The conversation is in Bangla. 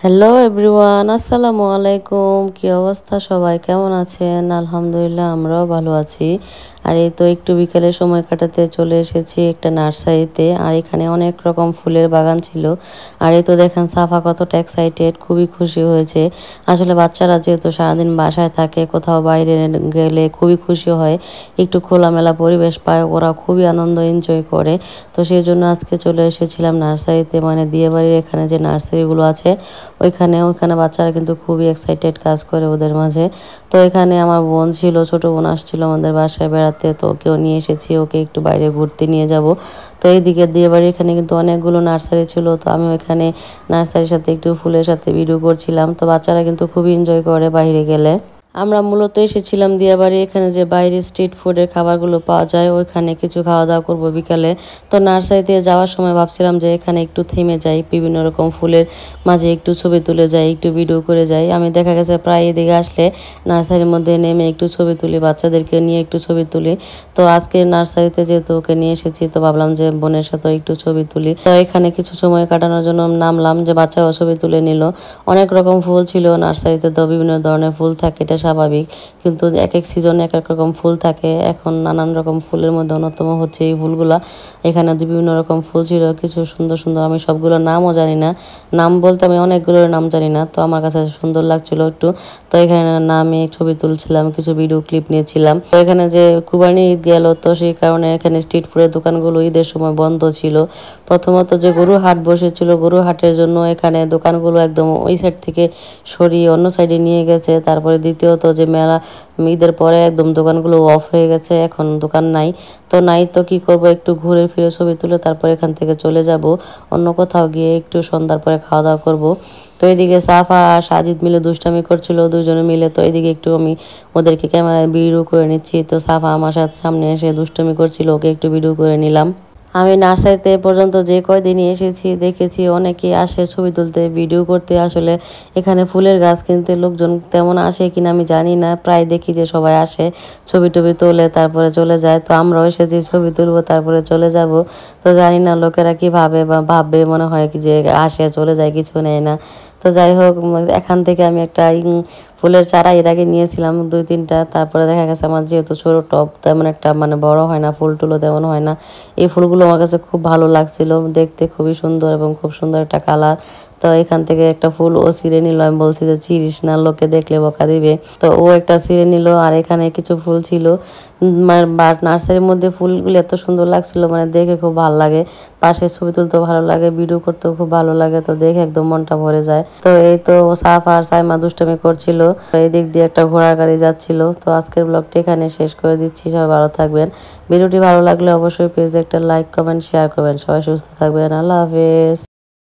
হ্যালো এভরিওয়ান, আসসালামু আলাইকুম। কি অবস্থা, সবাই কেমন আছেন? আলহামদুলিল্লাহ, আমরাও ভালো আছি। আর এই তো একটু বিকেলে সময় কাটাতে চলে এসেছি একটা নার্সারিতে। আর এখানে অনেক রকম ফুলের বাগান ছিল। আর এই তো দেখেন সাফা কতটা এক্সাইটেড, খুবই খুশি হয়েছে। আসলে বাচ্চারা যেহেতু সারাদিন বাসায় থাকে, কোথাও বাইরে গেলে খুবই খুশি হয়, একটু খোলামেলা পরিবেশ পায়, ওরা খুবই আনন্দ এনজয় করে। তো সেই জন্য আজকে চলে এসেছিলাম নার্সারিতে, মানে দিয়াবাড়ির এখানে যে নার্সারিগুলো আছে ওইখানে বাচ্চারা কিন্তু খুবই এক্সাইটেড কাজ করে ওদের মাঝে। তো এখানে আমার বোন ছিল, ছোট বোন আসছিল আমাদের বাসায় বেড়াতে, তো ওকেও নিয়ে এসেছি, ওকে একটু বাইরে ঘুরতে নিয়ে যাব। তো এইদিকে বিয়েবাড়ির এখানে কিন্তু অনেকগুলো নার্সারি ছিল, তো আমি ওইখানে নার্সারির সাথে একটু ফুলের সাথে ভিডিও করছিলাম। তো বাচ্চারা কিন্তু খুবই এনজয় করে বাইরে গেলে। আমরা মূলত এসেছিলাম দিয়াবাড়ি, এখানে যে বাইরে স্ট্রিট ফুডের খাবারগুলো পাওয়া যায় ওইখানে কিছু খাওয়া দাওয়া করবো বিকালে। তো নার্সারিতে যাওয়ার সময় ভাবছিলাম যে এখানে একটু থেমে যাই, বিভিন্ন রকম ফুলের মাঝে একটু ছবি তুলে যাই, একটু ভিডিও করে যাই। আমি দেখা গেছে প্রায় এদিকে আসলে নার্সারির মধ্যে নেমে একটু ছবি তুলি, বাচ্চাদেরকে নিয়ে একটু ছবি তুলি। তো আজকে নার্সারিতে যেহেতু ওকে নিয়ে এসেছি, তো ভাবলাম যে বোনের সাথে একটু ছবি তুলি। তো এখানে কিছু সময় কাটানোর জন্য নামলাম, যে বাচ্চাও ছবি তুলে নিল। অনেক রকম ফুল ছিল নার্সারিতে, তো বিভিন্ন ধরনের ফুল থাকে, এটা স্বাভাবিক। কিন্তু এক এক সিজনে এক এক রকম ফুল থাকে। এখন নানান রকম ফুলের মধ্যে অন্যতম হচ্ছে এই ফুলগুলা। এখানে বিভিন্ন রকম ফুল ছিল, কিছু সুন্দর সুন্দর, আমি সবগুলোর নামও জানি না। নাম বলতে আমি অনেকগুলোর নাম জানি না, তো আমার কাছে সুন্দর লাগছিল একটু। তো এখানে নামে ছবি তুলছিলাম, কিছু ভিডিও ক্লিপ নিয়েছিলাম। তো এখানে যে কুরবানি ঈদ গেল, তো সেই কারণে এখানে স্ট্রিট ফুডের দোকানগুলো ঈদের সময় বন্ধ ছিল। প্রথমত যে গরু হাট বসেছিল, গরু হাটের জন্য এখানে দোকানগুলো একদম ওই সাইড থেকে সরিয়ে অন্য সাইডে নিয়ে গেছে। তারপরে দ্বিতীয়ত যে মেলা ঈদের পরে একদম দোকানগুলো অফ হয়ে গেছে, এখন দোকান নাই। তো নাই তো কি করব, একটু ঘুরে ফিরে ছবি তুলে তারপর এখান থেকে চলে যাব অন্য কোথাও গিয়ে, একটু সন্ধ্যার পরে খাওয়া দাওয়া করব। তো এদিকে সাফা আর সাজিদ মিলে দুষ্টামি করছিল, দুজনে মিলে। তো এদিকে একটু আমি ওদেরকে ক্যামেরায় ভিডিও করে নিচ্ছি। তো সাফা আমার সাথে সামনে এসে দুষ্টামি করছিল, ওকে একটু ভিডিও করে নিলাম। আমি নার্সারিতে এ পর্যন্ত যে কয়দিনই এসেছি দেখেছি অনেকেই আসে ছবি তুলতে, ভিডিও করতে। আসলে এখানে ফুলের গাছ কিনতে লোকজন তেমন আসে কিনা আমি জানি না, প্রায় দেখি যে সবাই আসে, ছবি টবি তোলে তারপরে চলে যায়। তো আমরাও এসেছি, ছবি তুলবো তারপরে চলে যাব। তো জানি না লোকেরা কি ভাবে, বা ভাববে মনে হয় কি যে আসে চলে যায়, কিছু নেয় না। তো যাই হোক, এখান থেকে আমি একটা ফুলের চারা এর আগে নিয়েছিলাম 2-3টা। তারপরে দেখা গেছে আমার যেহেতু ছোট টব, তেমন একটা মানে বড় হয় না, ফুল টুলও তেমন হয় না। এই ফুলগুলো আমার কাছে খুব ভালো লাগছিল দেখতে, খুবই সুন্দর এবং খুব সুন্দর একটা কালার। তো এখান থেকে একটা ফুল ও ছিঁড়ে নিল, আমি বলছি যে চিরিস না, লোকে দেখলে বকা দিবে। তো ও একটা ছিঁড়ে নিল। আর এখানে কিছু ফুল ছিল, বাট নার্সারির মধ্যে ফুলগুলো এত সুন্দর লাগছিল, মানে দেখে খুব ভালো লাগে। পাশে ছবি তুলতেও ভালো লাগে, ভিডিও করতেও খুব ভালো লাগে, তো দেখে একদম মনটা ভরে যায়। তো এই তো সাফ আর সাইমা দুষ্টামি করছিল, তো এই দিক দিয়ে একটা ঘোড়ার গাড়ি যাচ্ছিল। তো আজকের ব্লগটি এখানে শেষ করে দিচ্ছি, সবাই ভালো থাকবেন। ভিডিওটি ভালো লাগলে অবশ্যই পেজে একটা লাইক, কমেন্ট, শেয়ার করবেন। সবাই সুস্থ থাকবেন, আল্লাহ হাফেজ।